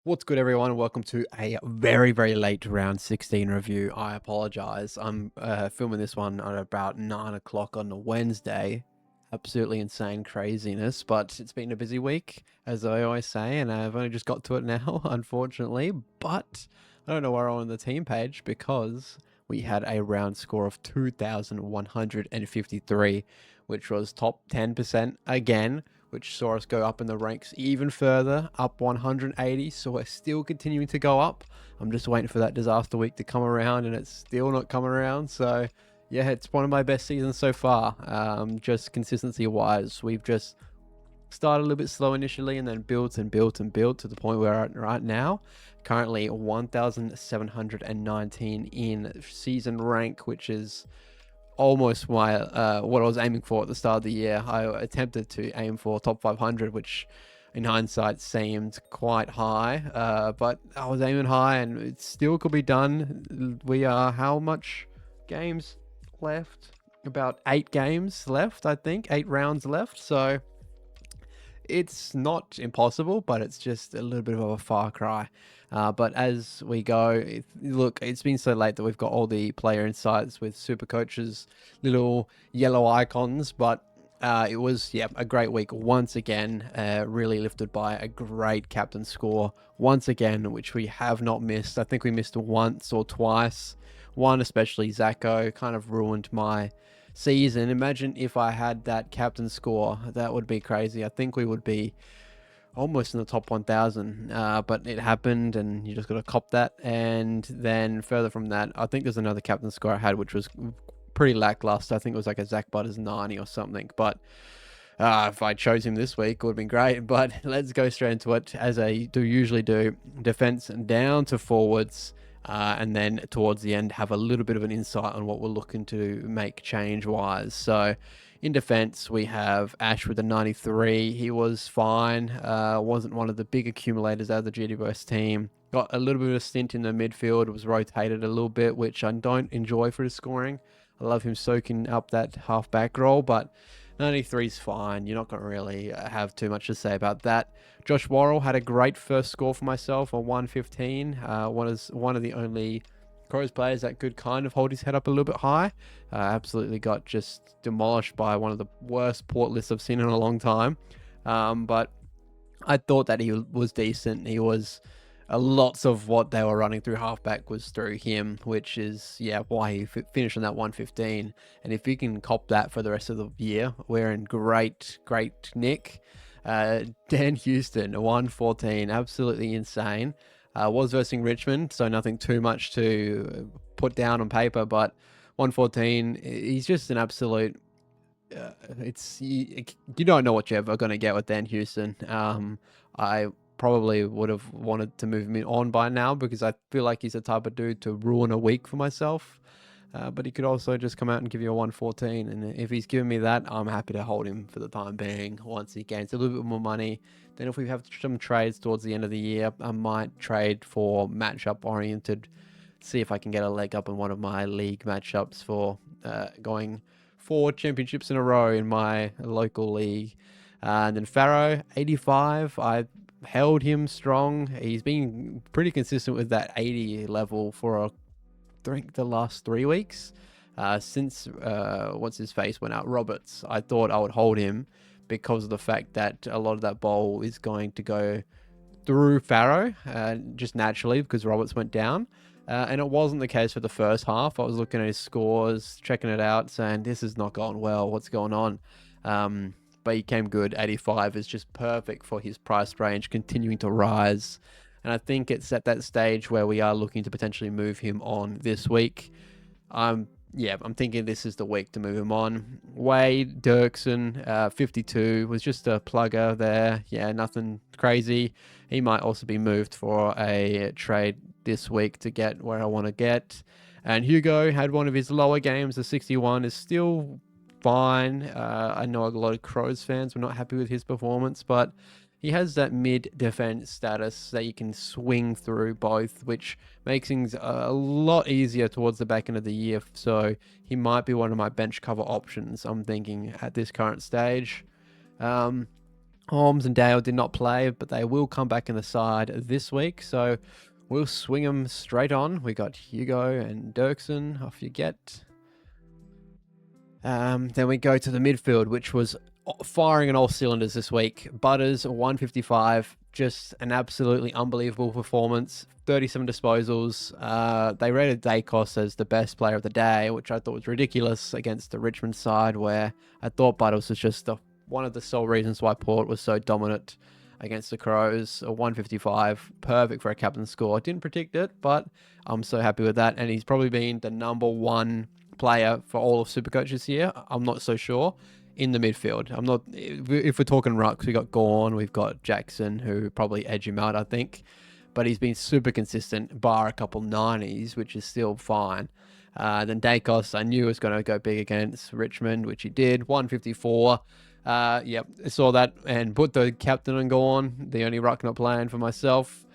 What's good, everyone? Welcome to a very, very late round 16 review. I apologize. I'm filming this one at about 9 o'clock on a Wednesday. Absolutely insane craziness, but it's been a busy week, as I always say, and I've only just got to it now, unfortunately. But I don't know where I'm on the team page because we had a round score of 2,153, which was top 10% again, which saw us go up in the ranks even further, up 180. So we're still continuing to go up. I'm just waiting for that disaster week to come around, and it's still not coming around. So yeah, it's one of my best seasons so far. Just consistency wise, we've just started a little bit slow initially and then built and built and built to the point where we're at right now. Currently 1,719 in season rank, which is almost my what I was aiming for at the start of the year. I attempted to aim for top 500, which in hindsight seemed quite high, but I was aiming high and it still could be done. We are how much games left? About 8 games left, I think. 8 rounds left, so it's not impossible, but it's just a little bit of a far cry. But as we go, look, it's been so late that we've got all the player insights with Supercoach's little yellow icons, but it was, yeah, a great week once again, really lifted by a great captain score once again, which we have not missed. I think we missed once or twice. One, especially Zacho, kind of ruined my season. Imagine if I had that captain score. That would be crazy. I think we would be almost in the top 1,000, but it happened and you just got to cop that. And then further from that, I think there's another captain score I had which was pretty lackluster. I think it was like a Zach Butters 90 or something, but if I chose him this week, it would have been great. But let's go straight into it, as I do usually do. Defense down to forwards, and then towards the end have a little bit of an insight on what we're looking to make change-wise. So in defense, we have Ash with a 93. He was fine. Wasn't one of the big accumulators out of the GWS team. Got a little bit of a stint in the midfield. Was rotated a little bit, which I don't enjoy for his scoring. I love him soaking up that half-back role, but 93 is fine. You're not going to really have too much to say about that. Josh Worrell had a great first score for myself on 115. One of the only Crows players that could kind of hold his head up a little bit high. Absolutely got just demolished by one of the worst port lists I've seen in a long time. But I thought that he was decent. He was lots of what they were running through halfback was through him, which is, yeah, why he finished on that 115. And if you can cop that for the rest of the year, we're in great nick. Dan Houston, 114, absolutely insane. Was versus Richmond, so nothing too much to put down on paper, but 114, he's just an absolute you don't know what you're ever going to get with Dan Houston. I probably would have wanted to move him on by now because I feel like he's the type of dude to ruin a week for myself. But he could also just come out and give you a 114. And if he's giving me that, I'm happy to hold him for the time being once he gains a little bit more money. Then if we have some trades towards the end of the year, I might trade for matchup oriented. See if I can get a leg up in one of my league matchups for going 4 championships in a row in my local league. And then Farrow, 85. I held him strong. He's been pretty consistent with that 80 level for I think the last 3 weeks. Since what's his face went out, Roberts. I thought I would hold him because of the fact that a lot of that bowl is going to go through Farrow, just naturally because Roberts went down. And it wasn't the case for the first half. I was looking at his scores, checking it out, saying, this is not going well. What's going on? But he came good. 85 is just perfect for his price range, continuing to rise. And I think it's at that stage where we are looking to potentially move him on this week. I'm thinking this is the week to move him on. Wade Dirksen, 52, was just a plugger there. Yeah, nothing crazy. He might also be moved for a trade this week to get where I want to get. And Hugo had one of his lower games. The 61 is still fine. I know a lot of Crows fans were not happy with his performance, but he has that mid defense status that you can swing through both, which makes things a lot easier towards the back end of the year. So he might be one of my bench cover options, I'm thinking, at this current stage. Holmes and Dale did not play, but they will come back in the side this week. So we'll swing them straight on. We got Hugo and Dirksen, off you get. Then we go to the midfield, which was firing on all cylinders this week. Butters, 155, just an absolutely unbelievable performance. 37 disposals. They rated Dacos as the best player of the day, which I thought was ridiculous against the Richmond side, where I thought Butters was just one of the sole reasons why Port was so dominant against the Crows. A 155, perfect for a captain score. Didn't predict it, but I'm so happy with that. And he's probably been the #1 player for all of Supercoach this year. I'm not so sure. In the midfield, I'm not. If we're talking rucks, we got Gawn, we've got Jackson, who probably edge him out, I think. But he's been super consistent, bar a couple 90s, which is still fine. Then Dacos, I knew was going to go big against Richmond, which he did. 154. Yep, I saw that and put the captain and Gawn, the only ruck not playing for myself.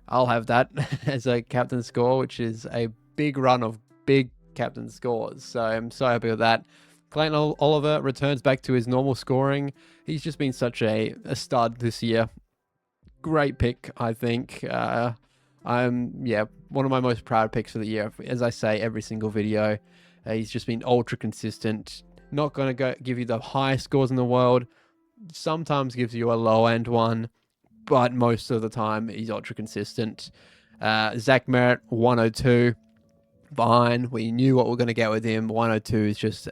I'll have that as a captain score, which is a big run of big captain scores. So I'm so happy with that. Clayton Oliver returns back to his normal scoring. He's just been such a stud this year. Great pick, I think. One of my most proud picks of the year. As I say every single video, he's just been ultra consistent. Not going to give you the highest scores in the world. Sometimes gives you a low-end one, but most of the time he's ultra consistent. Zach Merritt, 102. Fine. We knew what we were going to get with him. 102 is just,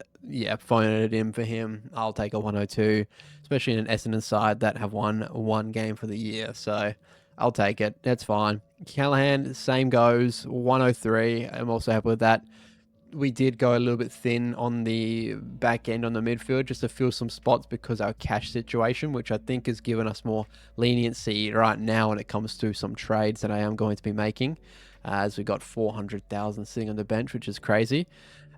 phoning it in for him. I'll take a 102, especially in an Essendon side that have won one game for the year. So I'll take it. That's fine. Callahan, same goes. 103. I'm also happy with that. We did go a little bit thin on the back end on the midfield just to fill some spots because our cash situation, which I think has given us more leniency right now when it comes to some trades that I am going to be making, as we got 400,000 sitting on the bench, which is crazy.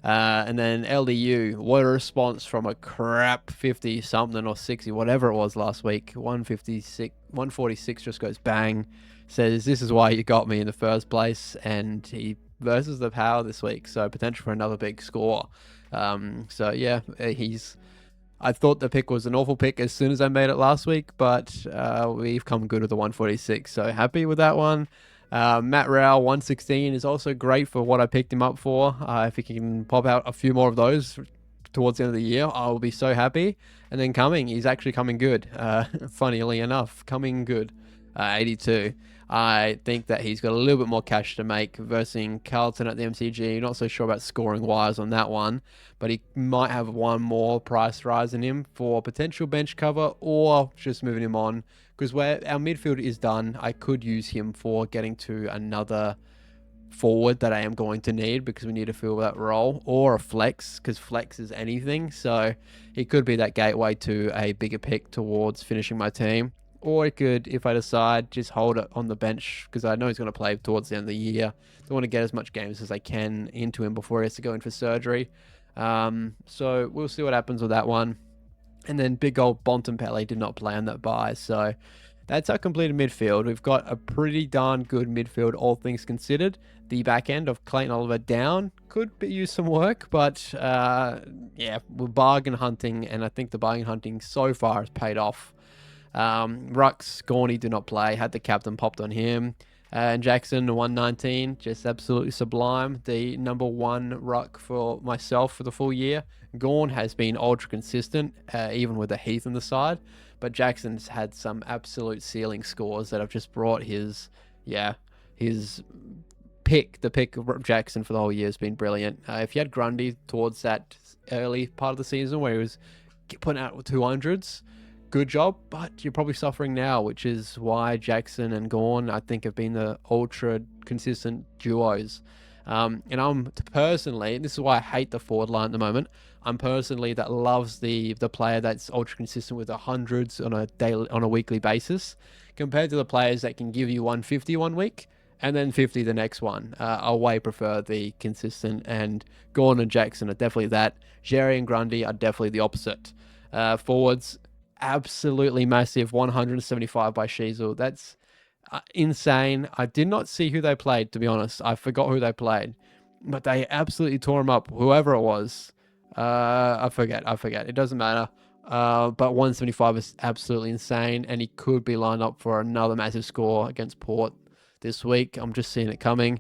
And then LDU, what a response from a crap 50 something or 60, whatever it was last week. 146 just goes bang, says this is why you got me in the first place, and he versus the power this week, so potential for another big score. I thought the pick was an awful pick as soon as I made it last week, but we've come good with the 146, so happy with that one. Matt Rowell, 116 is also great for what I picked him up for. If he can pop out a few more of those towards the end of the year, I will be so happy. And then he's actually coming good. Funnily enough, coming good. 82. I think that he's got a little bit more cash to make versus Carlton at the MCG. Not so sure about scoring wise on that one, but he might have one more price rise in him for potential bench cover or just moving him on, because where our midfield is done, I could use him for getting to another forward that I am going to need because we need to fill that role, or a flex, because flex is anything. So he could be that gateway to a bigger pick towards finishing my team. Or it could, if I decide, just hold it on the bench because I know he's going to play towards the end of the year. Don't want to get as much games as I can into him before he has to go in for surgery. So we'll see what happens with that one. And then big old Bontempelli did not play on that bye. So that's our completed midfield. We've got a pretty darn good midfield, all things considered. The back end of Clayton Oliver down could use some work, but we're bargain hunting, and I think the bargain hunting so far has paid off. Rux, Gorney did not play, had the captain popped on him. And Jackson, 119, just absolutely sublime. The #1 ruck for myself for the full year. Gawn has been ultra consistent, even with the Heath on the side. But Jackson's had some absolute ceiling scores that have just brought his pick, the pick of Jackson for the whole year has been brilliant. If you had Grundy towards that early part of the season where he was putting out 200s, good job, but you're probably suffering now, which is why Jackson and Gawn, I think, have been the ultra consistent duos. And I'm personally, this is why I hate the forward line at the moment. I'm personally that loves the player that's ultra consistent with the hundreds on a weekly basis, compared to the players that can give you 150 one week and then 50 the next one. I way prefer the consistent, and Gawn and Jackson are definitely that. Jerry and Grundy are definitely the opposite. Forwards, absolutely massive, 175 by SHEEZY. That's insane. I did not see who they played, to be honest. I forgot who they played, but they absolutely tore him up, whoever it was. I forget. It doesn't matter. But 175 is absolutely insane, and he could be lined up for another massive score against Port this week. I'm just seeing it coming.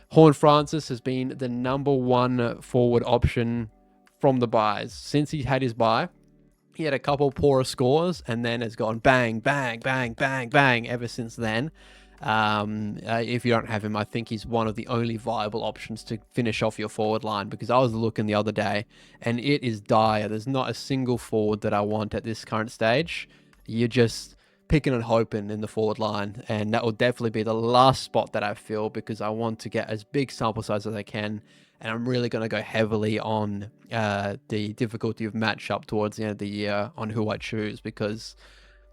Horn Francis has been the number one forward option from the buys. Since he had his buy, he had a couple poorer scores and then has gone bang, bang, bang, bang, bang ever since then. If you don't have him, I think he's one of the only viable options to finish off your forward line, because I was looking the other day and it is dire. There's not a single forward that I want at this current stage. You're just picking and hoping in the forward line, and that will definitely be the last spot that I fill, because I want to get as big sample size as I can, and I'm really going to go heavily on the difficulty of matchup towards the end of the year on who I choose, because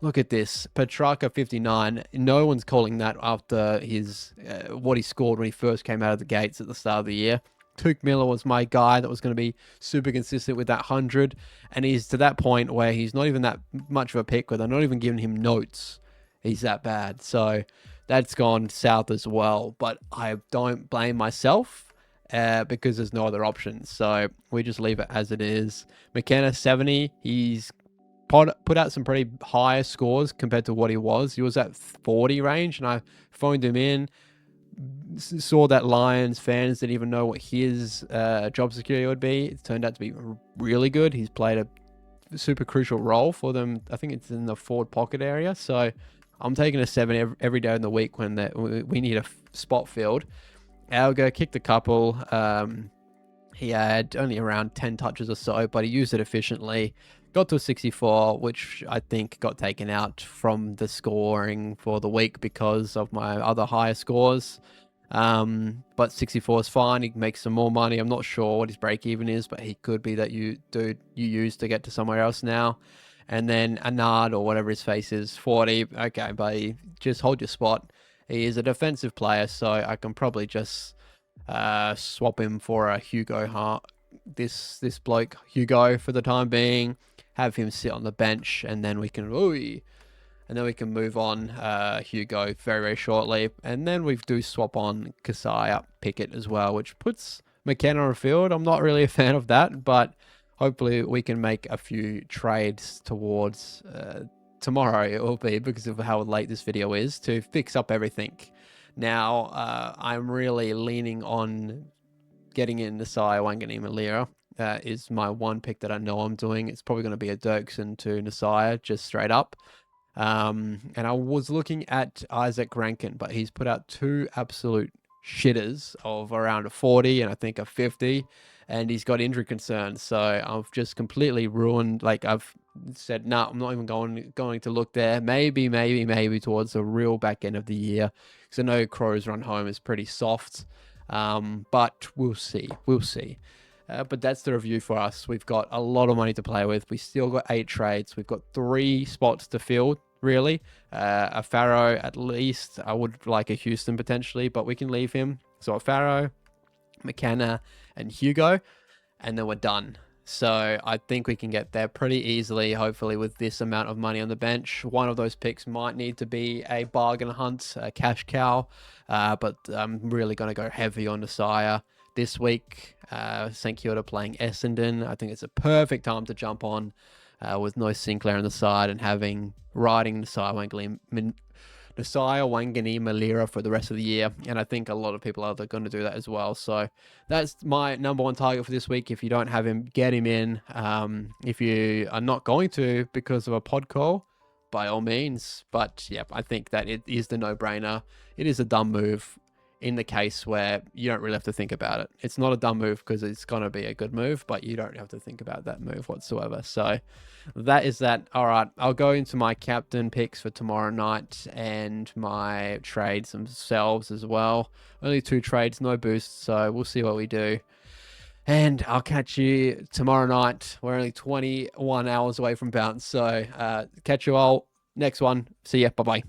look at this. Petrarca 59. No one's calling that after his what he scored when he first came out of the gates at the start of the year. Tuke Miller was my guy that was going to be super consistent with that 100. And he's to that point where he's not even that much of a pick, where they're not even giving him notes. He's that bad. So that's gone south as well. But I don't blame myself because there's no other options. So we just leave it as it is. McKenna 70. He's put out some pretty high scores compared to what he was. He was at 40 range, and I phoned him in. Saw that Lions fans didn't even know what his job security would be. It turned out to be really good. He's played a super crucial role for them. I think it's in the forward pocket area. So I'm taking a 7 every day in the week when we need a spot filled. Alga kicked a couple. He had only around 10 touches or so, but he used it efficiently. Got to a 64, which I think got taken out from the scoring for the week because of my other higher scores. But 64 is fine. He makes some more money. I'm not sure what his break even is, but he could be that you use to get to somewhere else now. And then Anard, or whatever his face is, 40. Okay, buddy, just hold your spot. He is a defensive player, so I can probably just swap him for a Hugo Hart. This bloke Hugo for the time being. Have him sit on the bench, and then we can move on Hugo very, very shortly. And then we do swap on Kasai up Pickett as well, which puts McKenna on the field. I'm not really a fan of that, but hopefully we can make a few trades towards tomorrow. It will be, because of how late this video is, to fix up everything. Now, I'm really leaning on getting in Nasai Wanganeen-Malira. That is my one pick that I know I'm doing. It's probably going to be a Dirksen to Nasai, just straight up. And I was looking at Isaac Rankin, but he's put out 2 absolute shitters of around a 40 and I think a 50. And he's got injury concerns. So I've just completely ruined. Like, I've said, no, I'm not even going to look there. Maybe towards the real back end of the year. Because I know Crow's run home is pretty soft. But we'll see. But that's the review for us. We've got a lot of money to play with. We still got 8 trades. We've got 3 spots to fill, really. A Farrow at least. I would like a Houston potentially, but we can leave him. So a Farrow, McKenna, and Hugo, and then we're done. So I think we can get there pretty easily, hopefully, with this amount of money on the bench. One of those picks might need to be a bargain hunt, a cash cow, but I'm really going to go heavy on Nasaya this week. St Kilda playing Essendon. I think it's a perfect time to jump on with no Sinclair on the side and riding Nasaya Wanganeen-Malira for the rest of the year. And I think a lot of people are going to do that as well. So that's my number 1 target for this week. If you don't have him, get him in. If you are not going to because of a pod call, by all means. But yeah, I think that it is the no-brainer. It is a dumb move in the case where you don't really have to think about it. It's not a dumb move because it's going to be a good move, but you don't have to think about that move whatsoever. So that is that. All right, I'll go into my captain picks for tomorrow night and my trades themselves as well. Only 2 trades, no boosts, so we'll see what we do. And I'll catch you tomorrow night. We're only 21 hours away from bounce, so catch you all next one. See ya. Bye-bye.